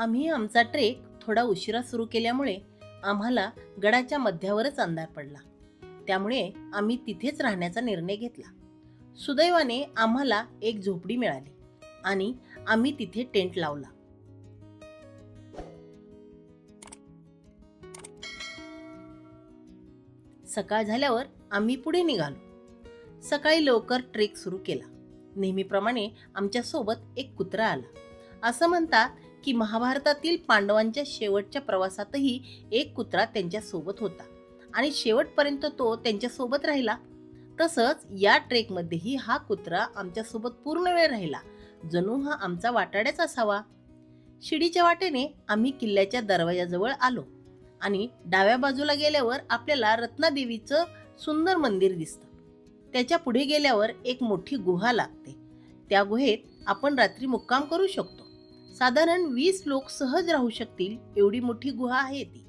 आम्ही आमचा ट्रेक थोडा उशिरा सुरू केल्यामुळे आम्हाला गडाच्या मध्यावरच अंधार पडला. त्यामुळे आम्ही तिथेच राहण्याचा निर्णय घेतला. सुदैवाने आम्हाला एक झोपडी मिळाली आणि आम्ही तिथे टेंट लावला. सकाळ झाल्यावर आम्ही पुढे निघालो. सकाळी लवकर ट्रेक सुरू केला. नेहमीप्रमाणे आमच्या सोबत एक कुत्रा आला. असं म्हणतात की महाभारतातील पांडवांच्या शेवटच्या प्रवासातही एक कुत्रा त्यांच्या सोबत होता आणि शेवटपर्यंत तो त्यांच्या सोबत राहिला. तसंच या ट्रेकमध्येही हा कुत्रा आमच्या सोबत पूर्ण वेळ राहिला. जणू हा आमचा वाटाड्याच असावा. शिडीच्या वाटेने आम्ही किल्ल्याच्या दरवाजाजवळ आलो आणि डाव्या बाजूला गेल्यावर आपल्याला रत्नादेवीचं सुंदर मंदिर दिसतं. त्याच्या पुढे गेल्यावर एक मोठी गुहा लागते. त्या गुहेत आपण रात्री मुक्काम करू शकतो. साधारण 20 लोक सहज राहू शकतील एवढी मोठी गुहा आहे ती.